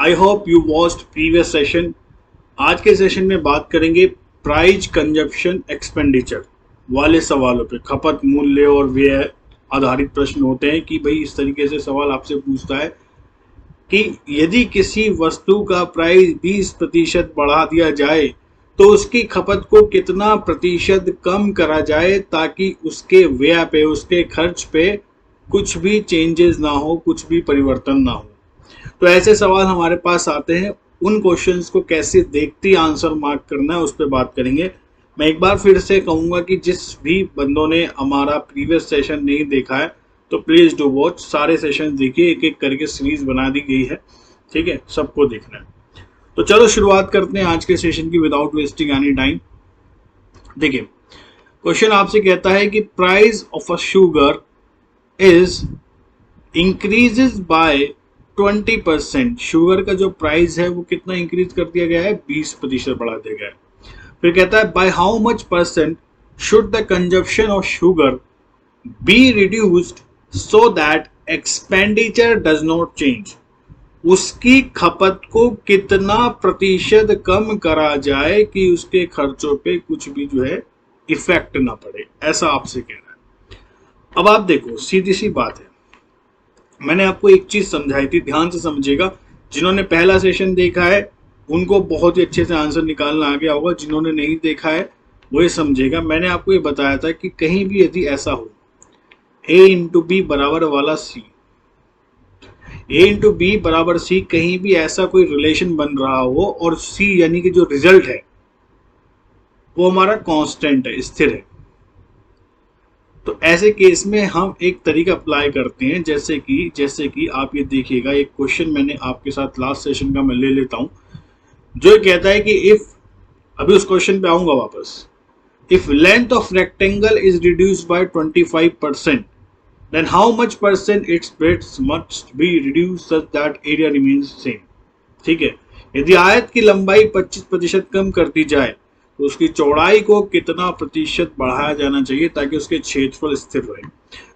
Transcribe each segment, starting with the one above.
I hope you watched previous session. आज के session में बात करेंगे प्राइस कंजप्शन एक्सपेंडिचर वाले सवालों पे। खपत मूल्य और व्यय आधारित प्रश्न होते हैं कि भाई इस तरीके से सवाल आपसे पूछता है कि यदि किसी वस्तु का प्राइस 20% बढ़ा दिया जाए तो उसकी खपत को कितना प्रतिशत कम करा जाए ताकि उसके व्यय पे, उसके खर्च पे कुछ भी चेंजेस ना हो, कुछ भी परिवर्तन ना हो। तो ऐसे सवाल हमारे पास आते हैं। उन क्वेश्चंस को कैसे देखते आंसर मार्क करना है उस पर बात करेंगे। मैं एक बार फिर से कहूंगा कि जिस भी बंदों ने हमारा प्रीवियस सेशन नहीं देखा है तो प्लीज डू वॉच। सारे सेशन देखिए, एक एक करके सीरीज बना दी गई है, ठीक है, सबको देखना है। तो चलो शुरुआत करते हैं आज के सेशन की विदाउट वेस्टिंग एनी टाइम। देखिए, क्वेश्चन आपसे कहता है कि price of a sugar is increases by 20%। Sugar का जो प्राइस है वो कितना इंक्रीज कर दिया गया है? 20% बढ़ा दिया गया है। फिर कहता है by how much percent should the consumption of sugar be reduced so that expenditure does not change. उसकी खपत को कितना प्रतिशत कम करा जाए कि उसके खर्चों पे कुछ भी जो है इफेक्ट ना पड़े, ऐसा आपसे कह रहा है। अब आप देखो, सीधी सी बात है, मैंने आपको एक चीज समझाई थी, ध्यान से समझिएगा। जिन्होंने पहला सेशन देखा है उनको बहुत ही अच्छे से आंसर निकालना आ गया होगा, जिन्होंने नहीं देखा है वो ये समझेगा। मैंने आपको ये बताया था कि कहीं भी यदि ऐसा हो a इंटू बी बराबर वाला सी, a इंटू बी बराबर सी, कहीं भी ऐसा कोई रिलेशन बन रहा हो और c यानी कि जो रिजल्ट है वो हमारा कांस्टेंट है, स्थिर है, तो ऐसे केस में हम एक तरीका अप्लाई करते हैं। जैसे कि आप ये देखिएगा, एक क्वेश्चन मैंने आपके साथ लास्ट सेशन का मैं ले लेता हूं, जो कहता है कि इफ, अभी उस क्वेश्चन पे आऊंगा वापस, if length of rectangle is reduced by 25%, then how much percent its breadth must be reduced such that area remains same। ठीक है, यदि आयत की लंबाई 25% कम कर दी जाए तो उसकी चौड़ाई को कितना प्रतिशत बढ़ाया जाना चाहिए ताकि उसके क्षेत्रफल स्थिर रहे।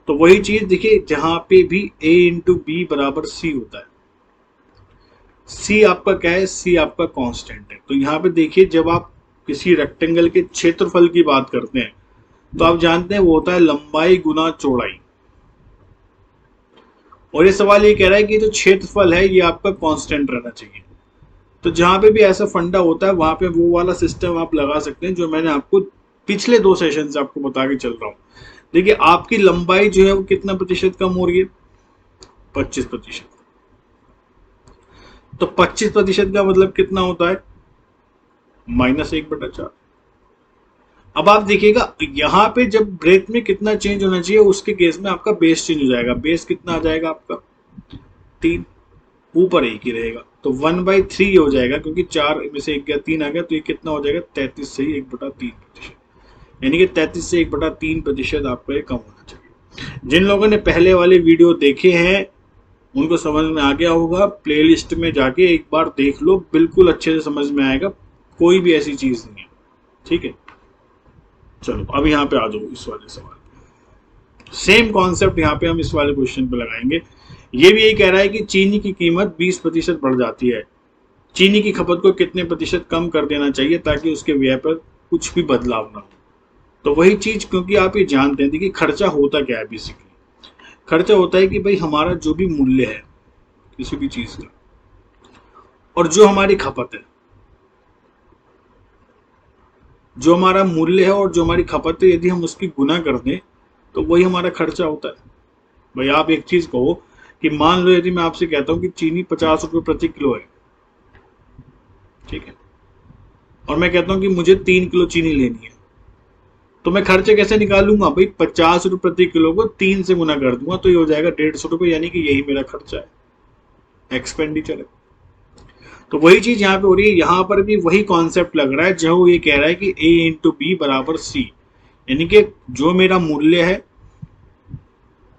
तो वही चीज देखिए, जहां पे भी a इंटू बी बराबर सी होता है, सी आपका क्या है? सी आपका कांस्टेंट है। तो यहाँ पे देखिए, जब आप किसी रेक्टेंगल के क्षेत्रफल की बात करते हैं तो आप जानते हैं वो होता है लंबाई गुना चौड़ाई, और ये सवाल ये कह रहा है कि जो क्षेत्रफल है ये आपका कांस्टेंट रहना चाहिए। तो जहां पे भी ऐसा फंडा होता है वहां पे वो वाला सिस्टम आप लगा सकते हैं जो मैंने आपको पिछले 2 सेशन से आपको बता के चल रहा हूं। देखिए, आपकी लंबाई जो है वो कितना प्रतिशत कम हो रही है? 25%। तो 25% का मतलब कितना होता है? -1/4। अब आप देखिएगा यहाँ पे जब ब्रेथ में कितना चेंज होना चाहिए, उसके केस में आपका बेस चेंज हो जाएगा। बेस कितना आ जाएगा आपका? 3, ऊपर 1 ही रहेगा, तो 1/3 हो जाएगा, क्योंकि 4 में से 1 गया, 3 आ गया, तो ये कितना हो जाएगा? 33 से 1/3%, यानी कि 33 से 1/3% आपको ये कम होना चाहिए। जिन लोगों ने पहले वाले वीडियो देखे हैं उनको समझ में आ गया होगा, प्लेलिस्ट में जाके एक बार देख लो, बिल्कुल अच्छे से समझ में आएगा, कोई भी ऐसी चीज नहीं है, ठीक है। चलो अब यहाँ पे आ जाओ इस वाले सवाल। सेम कॉन्सेप्ट यहाँ पे हम इस वाले क्वेश्चन पे लगाएंगे। ये भी यही कह रहा है कि चीनी की कीमत 20% बढ़ जाती है, चीनी की खपत को कितने प्रतिशत कम कर देना चाहिए ताकि उसके व्यय पर कुछ भी बदलाव ना हो। तो वही चीज, क्योंकि आप ये जानते हैं, देखिए खर्चा होता क्या है बेसिकली। खर्चा होता है कि भाई हमारा जो भी मूल्य है किसी भी चीज का और जो हमारी खपत है, जो हमारा मूल्य है और जो हमारी खपत है, यदि हम उसकी गुना कर दें तो वही हमारा खर्चा होता है। भाई आप एक चीज कहो कि मान लो यदि मैं आपसे कहता हूं कि चीनी 50 रुपए प्रति किलो है, ठीक है, और मैं कहता हूं कि मुझे 3 किलो चीनी लेनी है, तो मैं खर्चे कैसे निकालूंगा? भाई 50 रुपए प्रति किलो को 3 से गुना कर दूंगा तो ये हो जाएगा 150 रुपए, यानी कि यही मेरा खर्चा है, एक्सपेंडिचर है। तो वही चीज यहाँ पे हो रही है, यहाँ पर भी वही कॉन्सेप्ट लग रहा है जो ये कह रहा है कि a इंटू बी बराबर सी, यानी कि जो मेरा मूल्य है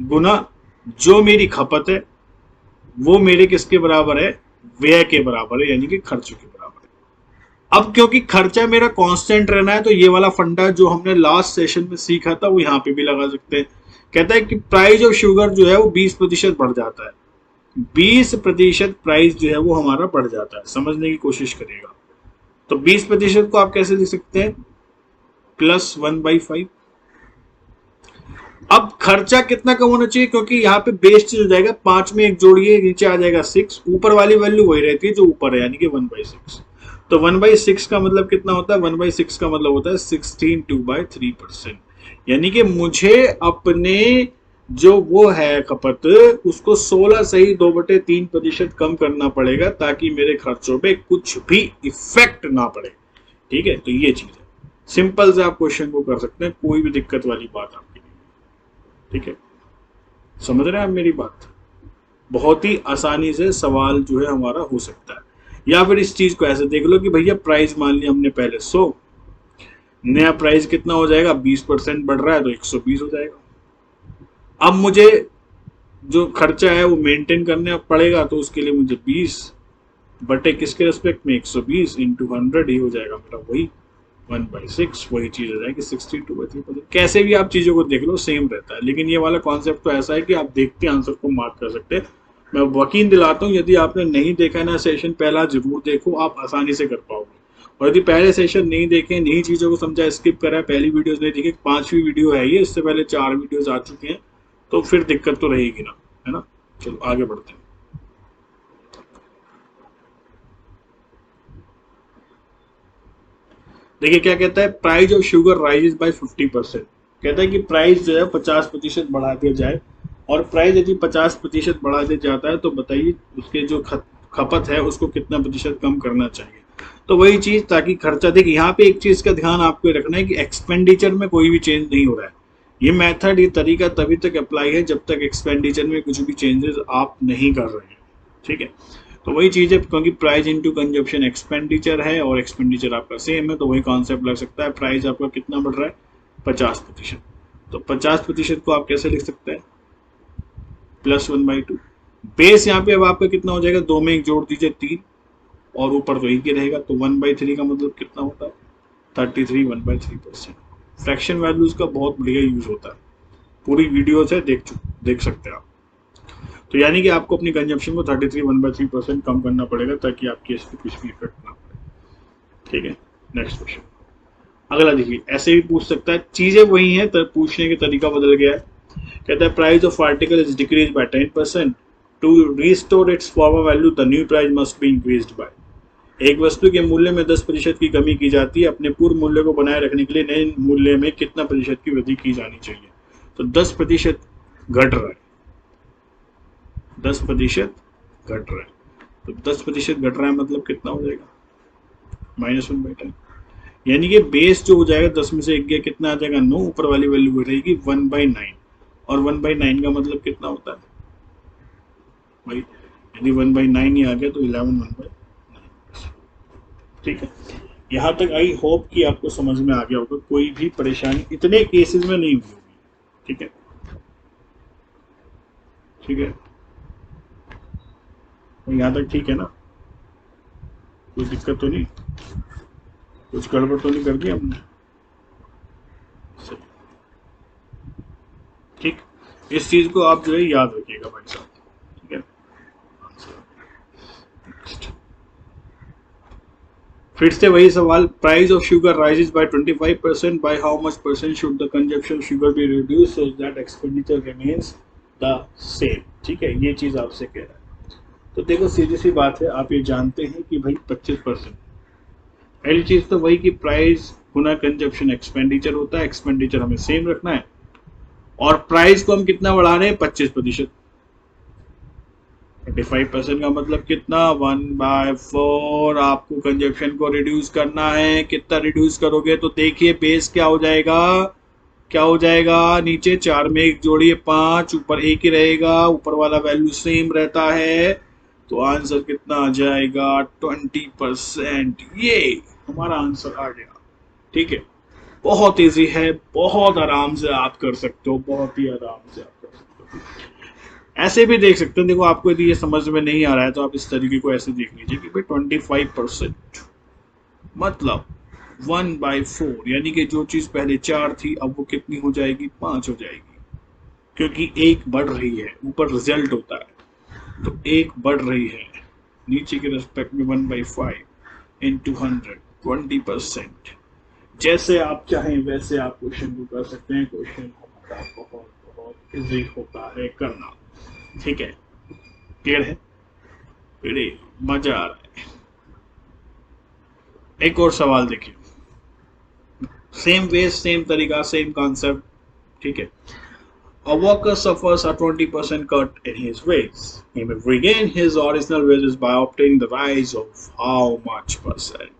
गुना जो मेरी खपत है वो मेरे किसके बराबर है? व्यय के बराबर है, यानी कि खर्च के बराबर है। अब क्योंकि खर्चा मेरा कांस्टेंट रहना है तो ये वाला फंडा जो हमने लास्ट सेशन में सीखा था वो यहाँ पे भी लगा सकते हैं। कहता है कि प्राइस ऑफ शुगर जो है वो 20% बढ़ जाता है, 20% प्राइस जो है वो हमारा बढ़ जाता है। समझने की कोशिश करिएगा। तो 20% को आप कैसे लिख सकते हैं? +1/5। अब खर्चा कितना कम होना चाहिए, क्योंकि यहाँ पे बेस चीज हो जाएगा 5 में एक जोड़िए, नीचे आ जाएगा 6, ऊपर वाली वैल्यू वही रहती है जो ऊपर है, यानी कि 1/6। तो 1/6 का मतलब कितना होता है? 1/6 का मतलब होता है 16 2/3%। यानी कि मुझे अपने जो वो है खपत, उसको 16 से ही 2/3% कम करना पड़ेगा, ताकि मेरे खर्चों पे कुछ भी इफेक्ट ना पड़े। ठीक है, तो ये चीज है। सिंपल से आप क्वेश्चन को कर सकते हैं, कोई भी दिक्कत वाली बात आपकी नहीं। ठीक है, समझ रहे हैं आप मेरी बात? बहुत ही आसानी से सवाल जो है हमारा हो सकता है। या फिर इस चीज को ऐसे देख लो कि भैया प्राइस मान लिया हमने पहले 100, नया प्राइस कितना हो जाएगा? 20% बढ़ रहा है तो 120 हो जाएगा। अब मुझे जो खर्चा है वो मेंटेन करने पड़ेगा, तो उसके लिए मुझे 20 बटे किसके रेस्पेक्ट में? 120 इंटू 100 ही हो जाएगा मेरा वही 1/6। वही चीज हो जाएगी 62/3%। कैसे भी आप चीजों को देख लो सेम रहता है, लेकिन ये वाला कॉन्सेप्ट तो ऐसा है कि आप देखते आंसर को मार्क कर सकते हैं। मैं यकीन दिलाता हूँ, यदि आपने नहीं देखा है ना सेशन पहला, जरूर देखो, आप आसानी से कर पाओगे। और यदि पहले सेशन नहीं देखे, नई चीजों को समझा, स्किप करा है, पहली वीडियोस नहीं देखी, 5वीं वीडियो है ये, इससे पहले 4 वीडियोस आ चुके हैं, तो फिर दिक्कत तो रहेगी ना, है ना। चलो आगे बढ़ते हैं। देखिए क्या कहता है, price of sugar rises by 50%। कहता है कि प्राइस जो है 50% बढ़ा दिया जाए, और प्राइस यदि 50% बढ़ा दिया जाता है तो बताइए उसके जो खपत है उसको कितना प्रतिशत कम करना चाहिए। तो वही चीज, ताकि खर्चा, देखिए यहाँ पे एक चीज का ध्यान आपको रखना है कि एक्सपेंडिचर में कोई भी चेंज नहीं हो रहा है। ये मेथड, ये तरीका तभी तक अप्लाई है जब तक एक्सपेंडिचर में कुछ भी चेंजेस आप नहीं कर रहे हैं। ठीक है, तो वही चीज है, क्योंकि प्राइस इनटू कंजप्शन एक्सपेंडिचर है और एक्सपेंडिचर आपका सेम है, तो वही कॉन्सेप्ट लग सकता है। प्राइस आपका कितना बढ़ रहा है? 50%। तो 50% को आप कैसे लिख सकते हैं? +1/2। बेस यहाँ पे अब आपका कितना हो जाएगा? 2 में एक जोड़ दीजिए 3, और ऊपर तो एक ही रहेगा, तो 1/3 का मतलब कितना होता है? 33 1/3%। फ्रैक्शन वैल्यूज का बहुत बढ़िया यूज होता है, पूरी वीडियो से देख सकते हैं आप। तो यानी कि आपको अपनी कंजप्शन को 33 1/3% कम करना पड़ेगा, ताकि आपकी इस पर कुछ भी इफेक्ट ना पड़े। ठीक है, नेक्स्ट क्वेश्चन। अगला देखिए, ऐसे भी पूछ सकता है, चीजें वही हैं, पूछने का तरीका बदल गया है। कहता है price of article is decrease by 10%, to restore its former value the new price must be increased by. एक वस्तु के मूल्य में 10% की कमी की जाती है, अपने पूर्व मूल्य को बनाए रखने के लिए नए मूल्य में कितना प्रतिशत की वृद्धि की जानी चाहिए? तो 10% घट रहा है, 10% घट रहा है, तो 10% घट रहा है मतलब कितना हो जाएगा? -1/10। यानी कि बेस जो हो जाएगा 10 में से एक गया, कितना आ जाएगा? 9, ऊपर वाली वैल्यू रहेगी 1/9, और 1/9 का मतलब कितना होता है भाई? यदि 1/9 ही आ गया तो 11 1/9। ठीक है, यहाँ तक आई होप कि आपको समझ में आ गया होगा, कोई भी परेशानी इतने केसेस में नहीं हुई होगी। ठीक है, ठीक है, तो यहाँ तक ठीक है ना? कोई दिक्कत तो नहीं, कुछ गड़बड़ तो नहीं कर दी हमने? सही, ठीक। इस चीज को आप जो है याद रखिएगा भाई साहब। ठीक है, फिर से वही सवाल, price of sugar rises by 25%, by how much percent should the consumption sugar be reduce so that expenditure remains the same. ठीक है, ये चीज आपसे कह रहा है। तो देखो सीधी सी बात है, आप ये जानते हैं कि भाई 25%, पहली चीज तो वही कि प्राइस गुना कंजप्शन एक्सपेंडिचर होता है, एक्सपेंडिचर हमें सेम रखना है, और प्राइस को हम कितना बढ़ा रहे हैं? 25%। 25% का मतलब कितना? 1/4 आपको कंजप्शन को रिड्यूस करना है। कितना रिड्यूस करोगे? तो देखिए बेस क्या हो जाएगा, क्या हो जाएगा? नीचे 4 में एक जोड़िए 5, ऊपर एक ही रहेगा, ऊपर वाला वैल्यू सेम रहता है, तो आंसर कितना आ जाएगा? 20%। ये हमारा आंसर आ गया। ठीक है, बहुत इजी है, बहुत आराम से आप कर सकते हो, बहुत ही आराम से आप कर सकते हो। ऐसे भी देख सकते हो, देखो आपको यदि ये समझ में नहीं आ रहा है तो आप इस तरीके को ऐसे देख लीजिए कि भाई 25% मतलब 1/4, यानी कि जो चीज पहले 4 थी अब वो कितनी हो जाएगी? 5 हो जाएगी, क्योंकि एक बढ़ रही है, ऊपर रिजल्ट होता है। तो एक बढ़ रही है नीचे के रेस्पेक्ट में 1/5 इंटू 100 20%। जैसे आप चाहें वैसे आप क्वेश्चन को कर सकते हैं। क्वेश्चन हमारा बहुत बहुत इजी होता है करना। ठीक है, क्लियर है? बड़े मजा आ रहा है। एक और सवाल देखिए, सेम वे सेम तरीका सेम कॉन्सेप्ट। ठीक है, a worker suffers a 20% cut in his wage. He may regain his original wages by obtaining the rise of how much percent?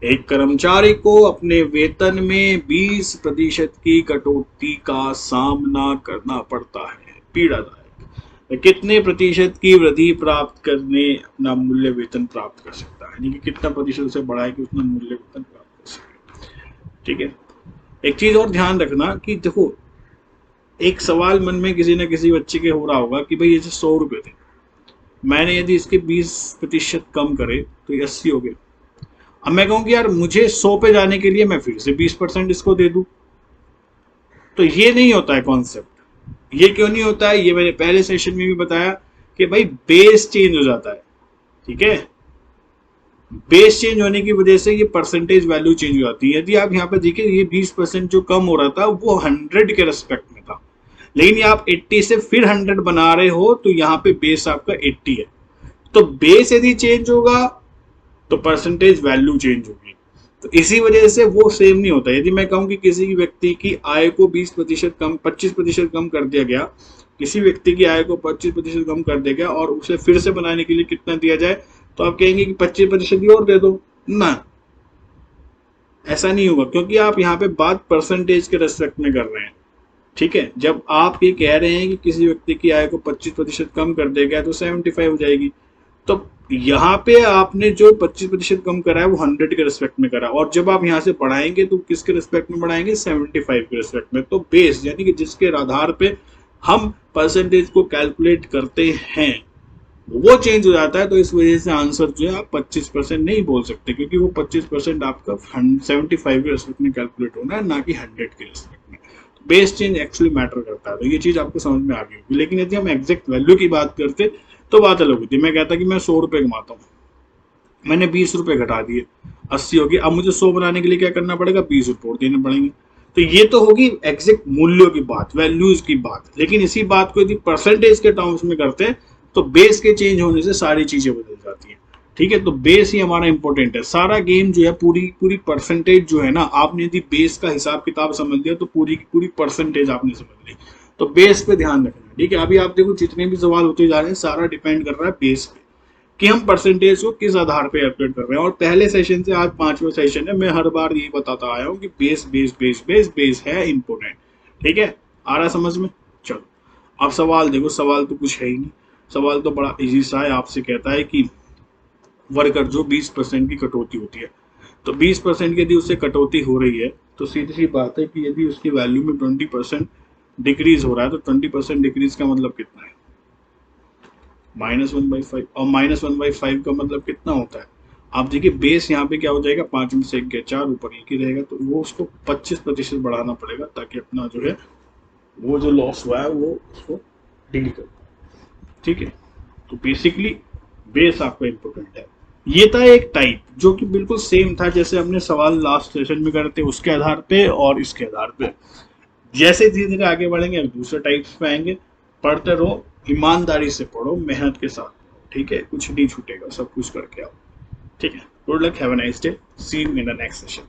एक कर्मचारी को अपने वेतन में 20% की कटौती का सामना करना पड़ता है, पीड़ादायक। कितने प्रतिशत की वृद्धि प्राप्त करने अपना मूल्य वेतन प्राप्त कर सकता है, यानी कि कितना प्रतिशत से बढ़ाए कि उतना मूल्य वेतन प्राप्त कर सके। ठीक है, एक चीज और ध्यान रखना कि देखो, एक सवाल मन में किसी न किसी बच्चे के हो रहा होगा कि भाई ये 100 रुपए थे, मैंने यदि इसके 20% कम करे तो ये 80 हो गए। अब मैं कहूँ कि यार मुझे 100 पे जाने के लिए मैं फिर से 20% इसको दे दूं, तो ये नहीं होता है कॉन्सेप्ट। ये क्यों नहीं होता है, ये मैंने पहले सेशन में भी बताया कि भाई बेस चेंज हो जाता है। ठीक है, बेस चेंज होने की वजह से ये परसेंटेज वैल्यू चेंज हो जाती है। यदि आप यहाँ पे देखिए, ये 20% जो कम हो रहा था वो 100 के रेस्पेक्ट में था, लेकिन ये आप 80 से फिर 100 बना रहे हो, तो यहाँ पे बेस आपका 80 है। तो बेस यदि चेंज होगा तो परसेंटेज वैल्यू चेंज होगी। तो इसी वजह से वो सेम नहीं होता। यदि मैं कहूं कि किसी व्यक्ति की आय को 20% कम 25% कम कर दिया गया, किसी व्यक्ति की आय को 25% कम कर दिया गया और उसे फिर से बनाने के लिए कितना दिया जाए, तो आप कहेंगे कि 25% और दे दो ना, ऐसा नहीं होगा, क्योंकि आप यहाँ पे बात परसेंटेज के रेस्पेक्ट में कर रहे हैं। ठीक है, जब आप ये कह रहे हैं कि किसी व्यक्ति की आय को 25% कम कर दिया गया तो 75 हो जाएगी, तो यहाँ पे आपने जो 25% कम करा है वो 100 के रिस्पेक्ट में करा, और जब आप यहाँ से बढ़ाएंगे तो किसके रिस्पेक्ट में बढ़ाएंगे, 75 के रिस्पेक्ट में। तो बेस यानी कि जिसके आधार पे हम परसेंटेज को कैलकुलेट करते हैं वो चेंज हो जाता है। तो इस वजह से आंसर जो है आप 25% नहीं बोल सकते, क्योंकि वो 25% आपका 75 के रिस्पेक्ट में कैलकुलेट होना है, ना कि 100 के रिस्पेक्ट में। बेस चेंज एक्चुअली मैटर करता है, तो ये चीज आपको समझ में आ गई होगी। लेकिन यदि हम एग्जैक्ट वैल्यू की बात करते तो बात अलग होती। मैं कहता कि मैं 100 रुपए कमाता हूँ, मैंने 20 रुपए घटा दिए, 80 हो गए। अब मुझे 100 बनाने के लिए क्या करना पड़ेगा, 20 रुपए और देने पड़ेंगे। तो ये तो होगी एग्जैक्ट मूल्यों की बात, वैल्यूज की बात। लेकिन इसी बात को यदि परसेंटेज के टर्म्स में करते हैं तो बेस के चेंज होने से सारी चीजें बदल जाती हैं। ठीक है, तो बेस ही हमारा इंपॉर्टेंट है। सारा गेम जो है, पूरी पूरी परसेंटेज जो है ना, आपने यदि बेस का हिसाब किताब समझ लिया तो पूरी की पूरी परसेंटेज आपने समझ ली। तो बेस पे ध्यान रखना। ठीक है, अभी आप देखो जितने भी सवाल होते जा रहे हैं सारा डिपेंड कर रहा है बेस पे, कि हम परसेंटेज को किस आधार पे कैलकुलेट कर रहे हैं। और पहले सेशन से आज 5वां सेशन है, मैं हर बार यही बताता आया हूँ कि base base base base base है इंपॉर्टेंट। ठीक है, आ रहा समझ में? चलो अब सवाल देखो, सवाल तो कुछ है ही नहीं, सवाल तो बड़ा इजी सा है। आपसे कहता है कि वर्कर जो 20% की कटौती होती है, तो 20% की यदि उससे कटौती हो रही है तो सीधी सी बात है कि यदि उसकी वैल्यू में 20% डिक्रीज हो रहा है तो 20% डिक्रीज का मतलब कितना है, -1/5। और -1/5 का मतलब कितना होता है, आप देखिए बेस यहाँ पे क्या हो जाएगा, 5 में से 1 गया 4, ऊपर 1 ही रहेगा, तो वो उसको 25% बढ़ाना पड़ेगा ताकि अपना जो है वो जो लॉस हुआ है वो उसको डील कर। ठीक है, तो बेसिकली बेस आपका इंपॉर्टेंट है। ये था एक टाइप जो कि बिल्कुल सेम था जैसे हमने सवाल लास्ट सेशन में करते उसके आधार पे और इसके आधार पे। जैसे धीरे धीरे आगे बढ़ेंगे अब दूसरे टाइप्स पे आएंगे। पढ़ते रहो, ईमानदारी से पढ़ो, मेहनत के साथ पढ़ो। ठीक है, कुछ नहीं छूटेगा, सब कुछ करके आओ। ठीक है, good luck, have a nice day, see you in the next session.